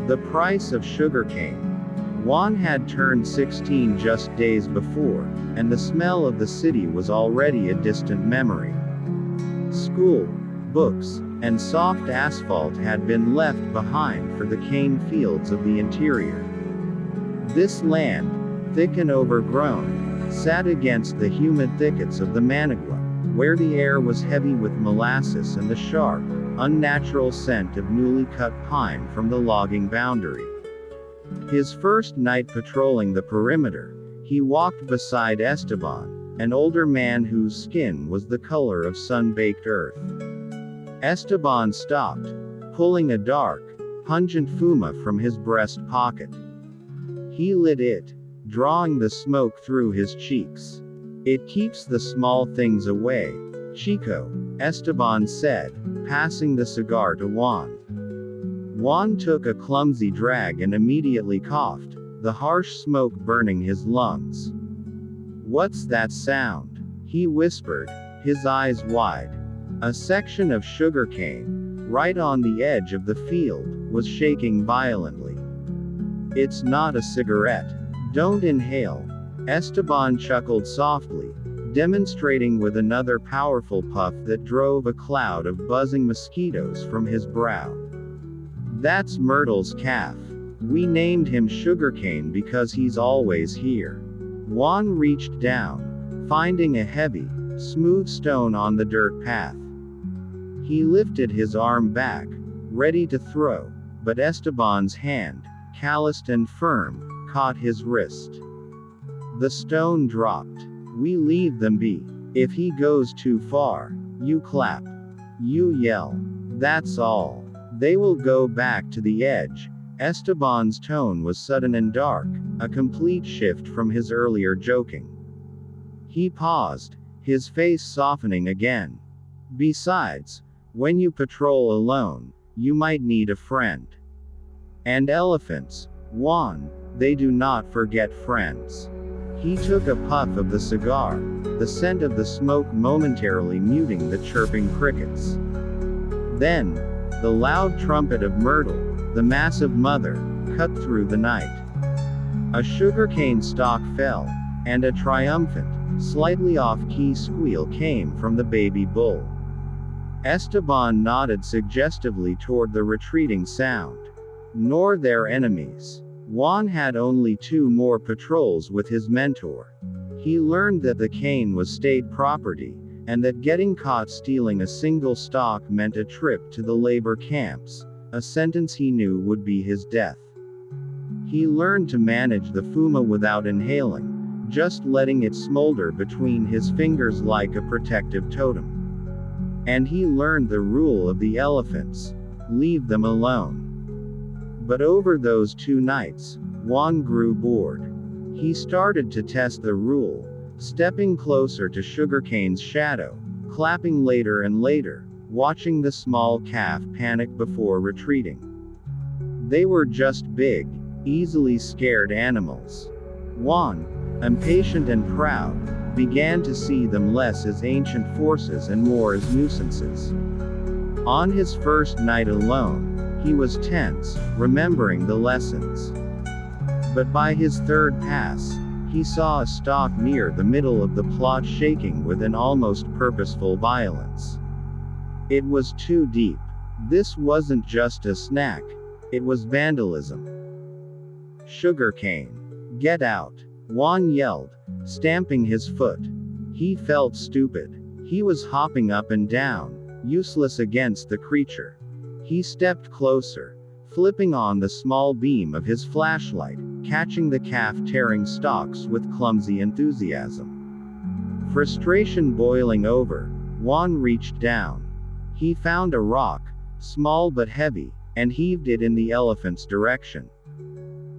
The price of sugarcane. Juan had turned 16 just days before, and the smell of the city was already a distant memory. School, books, and soft asphalt had been left behind for the cane fields of the interior. This land, thick and overgrown, sat against the humid thickets of the Managua, where the air was heavy with molasses and the sharp, unnatural scent of newly cut pine from the logging boundary. His first night patrolling the perimeter, he walked beside Esteban, an older man whose skin was the color of sun-baked earth. Esteban stopped, pulling a dark, pungent fuma from his breast pocket. He lit it, drawing the smoke through his cheeks. "It keeps the small things away, Chico," Esteban said, passing the cigar to Juan. Juan took a clumsy drag and immediately coughed, the harsh smoke burning his lungs. "What's that sound?" he whispered, his eyes wide. A section of sugarcane, right on the edge of the field, was shaking violently. "It's not a cigarette. Don't inhale." Esteban chuckled softly, demonstrating with another powerful puff that drove a cloud of buzzing mosquitoes from his brow. "That's Myrtle's calf. We named him Sugarcane because he's always here." Juan reached down, finding a heavy, smooth stone on the dirt path. He lifted his arm back, ready to throw, but Esteban's hand, calloused and firm, caught his wrist. The stone dropped. "We leave them be. If he goes too far, you clap. You yell. That's all. They will go back to the edge." Esteban's tone was sudden and dark, a complete shift from his earlier joking. He paused, his face softening again. "Besides, when you patrol alone, you might need a friend. And elephants, Juan, they do not forget friends." He took a puff of the cigar, the scent of the smoke momentarily muting the chirping crickets. Then, the loud trumpet of Myrtle, the massive mother, cut through the night. A sugarcane stalk fell, and a triumphant, slightly off-key squeal came from the baby bull. Esteban nodded suggestively toward the retreating sound. Nor their enemies. Juan had only 2 more patrols with his mentor. He learned that the cane was state property, and that getting caught stealing a single stalk meant a trip to the labor camps, a sentence he knew would be his death. He learned to manage the fuma without inhaling, just letting it smolder between his fingers like a protective totem. And he learned the rule of the elephants: leave them alone. But over those 2 nights, Juan grew bored. He started to test the rule, stepping closer to Sugarcane's shadow, clapping later and later, watching the small calf panic before retreating. They were just big, easily scared animals. Juan, impatient and proud, began to see them less as ancient forces and more as nuisances. On his first night alone, he was tense, remembering the lessons. But by his 3rd pass, he saw a stalk near the middle of the plot shaking with an almost purposeful violence. It was too deep. This wasn't just a snack, it was vandalism. "Sugarcane. Get out," Juan yelled, stamping his foot. He felt stupid. He was hopping up and down, useless against the creature. He stepped closer, flipping on the small beam of his flashlight, catching the calf tearing stalks with clumsy enthusiasm. Frustration boiling over, Juan reached down. He found a rock, small but heavy, and heaved it in the elephant's direction.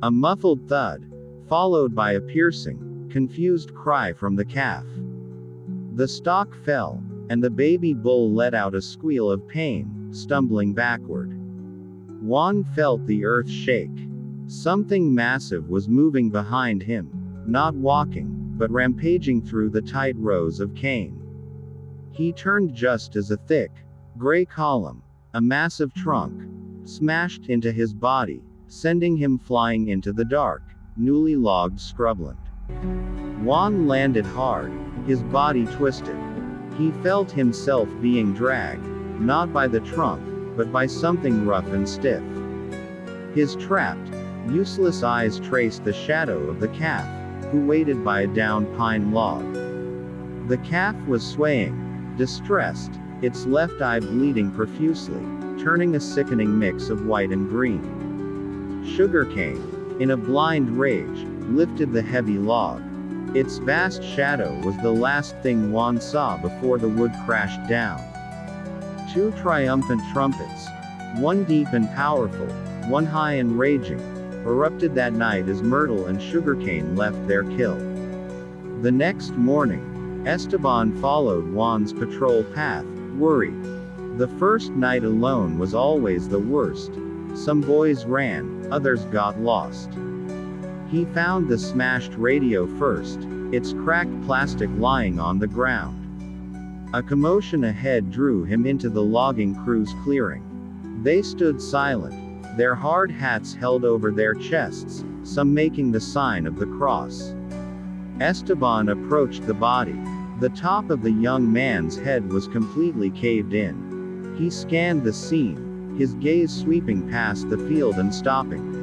A muffled thud, followed by a piercing, confused cry from the calf. The stalk fell, and the baby bull let out a squeal of pain, stumbling backward. Juan felt the earth shake. Something massive was moving behind him, not walking, but rampaging through the tight rows of cane. He turned just as a thick, gray column, a massive trunk, smashed into his body, sending him flying into the dark, newly logged scrubland. Juan landed hard, his body twisted. He felt himself being dragged, not by the trunk, but by something rough and stiff. His trapped, useless eyes traced the shadow of the calf, who waited by a downed pine log. The calf was swaying, distressed, its left eye bleeding profusely, turning a sickening mix of white and green. Sugarcane, in a blind rage, lifted the heavy log. Its vast shadow was the last thing Juan saw before the wood crashed down. Two triumphant trumpets, one deep and powerful, one high and raging, erupted that night as Myrtle and Sugarcane left their kill. The next morning, Esteban followed Juan's patrol path, worried. The first night alone was always the worst. Some boys ran, others got lost. He found the smashed radio first, its cracked plastic lying on the ground. A commotion ahead drew him into the logging crew's clearing. They stood silent, their hard hats held over their chests, some making the sign of the cross. Esteban approached the body. The top of the young man's head was completely caved in. He scanned the scene, his gaze sweeping past the field and stopping.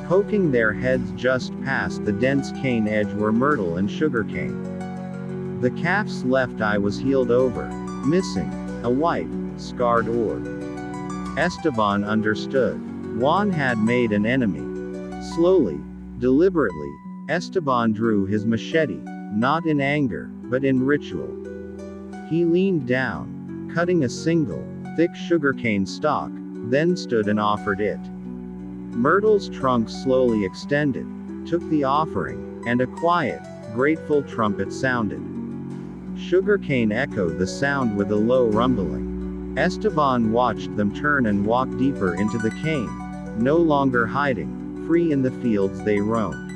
Poking their heads just past the dense cane edge were Myrtle and Sugarcane. The calf's left eye was healed over, missing a white, scarred orb. Esteban understood. Juan had made an enemy. Slowly, deliberately, Esteban drew his machete, not in anger, but in ritual. He leaned down, cutting a single, thick sugarcane stalk, then stood and offered it. Myrtle's trunk slowly extended, took the offering, and a quiet, grateful trumpet sounded. Sugarcane echoed the sound with a low rumbling. Esteban watched them turn and walk deeper into the cane, no longer hiding, free in the fields they roamed.